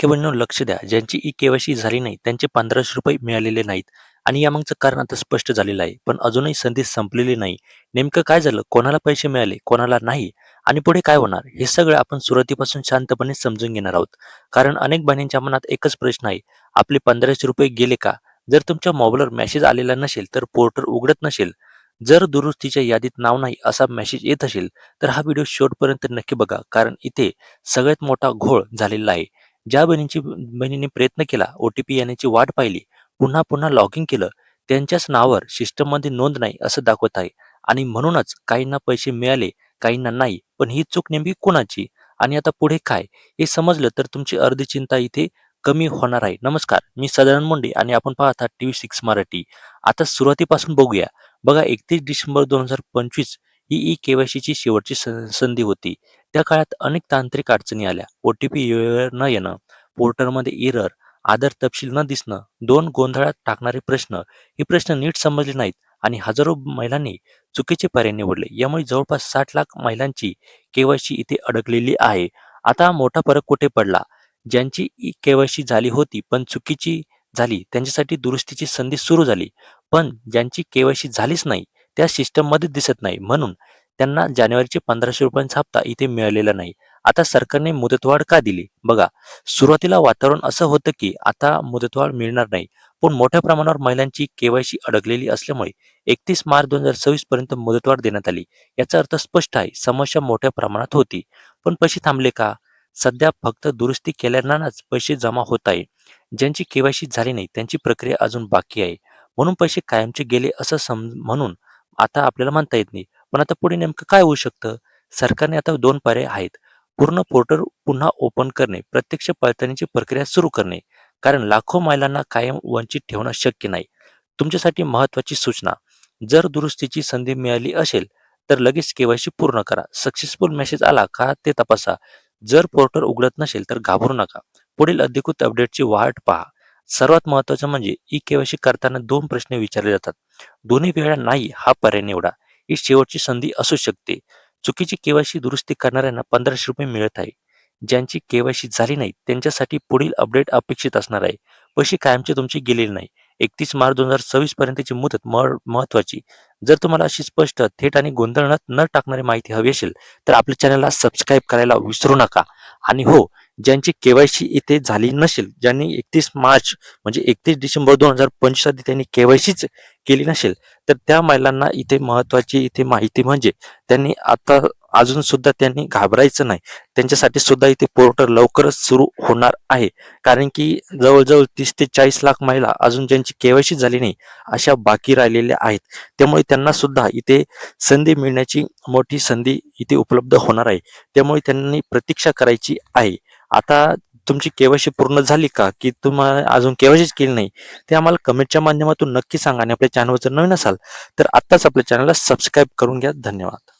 लाडक्या बहिणींनो लक्ष द्या. ज्यांची ई-के-वाय-सी झाली नाही त्यांचे ₹1500 मिळालेले नाहीत आणि यामागचं कारण आता स्पष्ट झालेलं आहे. पण अजूनही संधी संपलेली नाही. नेमकं काय झालं? कोणाला पैसे मिळाले, कोणाला नाही आणि पुढे काय होणार? हे सगळं आपण सुरुवातीपासून शांतपणे समजून घेणार आहोत. कारण अनेक बहिणींच्या मनात एकच प्रश्न आहे, आपले ₹1500 गेले का? जर तुमच्या मोबाईलवर मेसेज आलेला नसेल, तर पोर्टल उघडत नसेल, जर दुरुस्तीच्या यादीत नाव नाही असा मेसेज येत असेल, तर हा व्हिडिओ शेवटपर्यंत नक्की बघा. कारण इथे सगळ्यात मोठा घोळ झालेला आहे. ज्या बहिणीने प्रयत्न केला, ओ-टी-पी येण्याची वाट पाहिली, पुन्हा पुन्हा लॉग इन केलं, त्यांच्याच नावावर सिस्टममध्ये नोंद नाही असं दाखवत आहे आणि म्हणूनच काहींना पैसे मिळाले, काहींना नाही. पण ही चूक नेमकी कोणाची आणि आता पुढे काय? हे समजलं तर तुमची अर्धी चिंता इथे कमी होणार आहे. नमस्कार, मी सदानंद मुंडे आणि आपण पाहत आहात TV6 मराठी. आता सुरुवातीपासून बघूया. बघा 31 डिसेंबर 2025 ही ई-के-वाय-सीची शेवटची संधी होती. त्या काळात अनेक तांत्रिक अडचणी आल्या. ओ-टी-पी वेळेवर न येणं, पोर्टलमध्ये एरर, आधार तपशील न दिसणं, 2 गोंधळात टाकणारे प्रश्न. हे प्रश्न नीट समजले नाहीत आणि हजारो महिलांनी चुकीचे पर्याय निवडले. यामुळे जवळपास 60 लाख महिलांची के-वाय-सी इथे अडकलेली आहे. आता मोठा फरक कुठे पडला? ज्यांची के-वाय-सी झाली होती पण चुकीची झाली, त्यांच्यासाठी दुरुस्तीची संधी सुरू झाली. पण ज्यांची के-वाय-सी झालीच नाही, त्या सिस्टममध्ये दिसत नाही. म्हणून त्यांना जानेवारीचे ₹1500 हप्ता इथे मिळालेला नाही. आता सरकारने मुदतवाढ का दिली? बघा, सुरुवातीला वातावरण असं होतं की आता मुदतवाढ मिळणार नाही. पण मोठ्या प्रमाणावर महिलांची के-वाय-सी अडकलेली असल्यामुळे 31 मार्च 2026 पर्यंत मुदतवाढ देण्यात आली. याचा अर्थ स्पष्ट आहे, समस्या मोठ्या प्रमाणात होती. पण पैसे थांबले का? सध्या फक्त दुरुस्ती केल्यानंच पैसे जमा होत आहे. ज्यांची के-वाय-सी झाली नाही त्यांची प्रक्रिया अजून बाकी आहे. म्हणून पैसे कायमचे गेले असं म्हणून आता आपल्याला म्हणता येत नाही. पण आता पुढे नेमकं काय होऊ शकतं? सरकारने आता 2 पर्याय आहेत. पूर्ण पोर्टल पुन्हा ओपन करणे, प्रत्यक्ष पडताळणीची प्रक्रिया सुरू करणे. कारण लाखो महिलांना कायम वंचित ठेवणं शक्य नाही. तुमच्यासाठी महत्त्वाची सूचना, जर दुरुस्तीची संधी मिळाली असेल, तर लगेच के-वाय-सी पूर्ण करा. सक्सेसफुल मेसेज आला का ते तपासा. जर पोर्टल उघडत नसेल तर घाबरू नका. पुढील अधिकृत अपडेटची वाट पहा. सर्वात महत्त्वाचं म्हणजे ई-के-वाय-सी करताना 2 प्रश्न विचारले जातात. दोन्ही वेळा नाही हा पर्याय निवडा. ही शेवटची संधी असू शकते. चुकीची के-वाय-सी दुरुस्ती करणाऱ्यांना ₹1500 मिळत आहे. ज्यांची के-वाय-सी झाली नाही त्यांच्यासाठी पुढील अपडेट अपेक्षित असणार आहे. पैसे कायमचे तुमचे गेलेले नाही. 31 मार्च 2026 पर्यंतची मुदत महत्त्वाची. जर तुम्हाला अशी स्पष्ट, थेट आणि गोंधळ न टाकणारी माहिती हवी असेल, तर आपल्या चॅनलला सबस्क्राईब करायला विसरू नका. आणि हो, ज्यांची के-वाय-सी इथे झाली नसेल, ज्यांनी 31 मार्च म्हणजे 31 डिसेंबर 2025 आधी त्यांनी के-वाय-सीच केली नसेल, तर त्या महिलांना इथे महत्त्वाची इथे माहिती म्हणजे त्यांनी आता अजून सुद्धा त्यांनी घाबरायचं नाही. त्यांच्यासाठी सुद्धा इथे पोर्टल लवकरच सुरू होणार आहे. कारण की जवळ-जवळ 30 ते 40 लाख महिला अजून ज्यांची के-वाय-सी झाली नाही, अशा बाकी राहिलेल्या आहेत. त्यामुळे त्यांना सुद्धा इथे संधी मिळण्याची मोठी संधी इथे उपलब्ध होणार आहे. त्यामुळे त्यांनी प्रतीक्षा करायची आहे. आता तुमची के-वाय-सी पूर्ण झाली का? की तुम्हाला अजून के-वाय-सीच केली नाही? ते आम्हाला कमेंटच्या माध्यमातून नक्की सांगा आणि आपल्या चॅनलवर जर नवीन असाल, तर आत्ताच आपल्या चॅनलला सबस्क्राईब करून घ्या. धन्यवाद.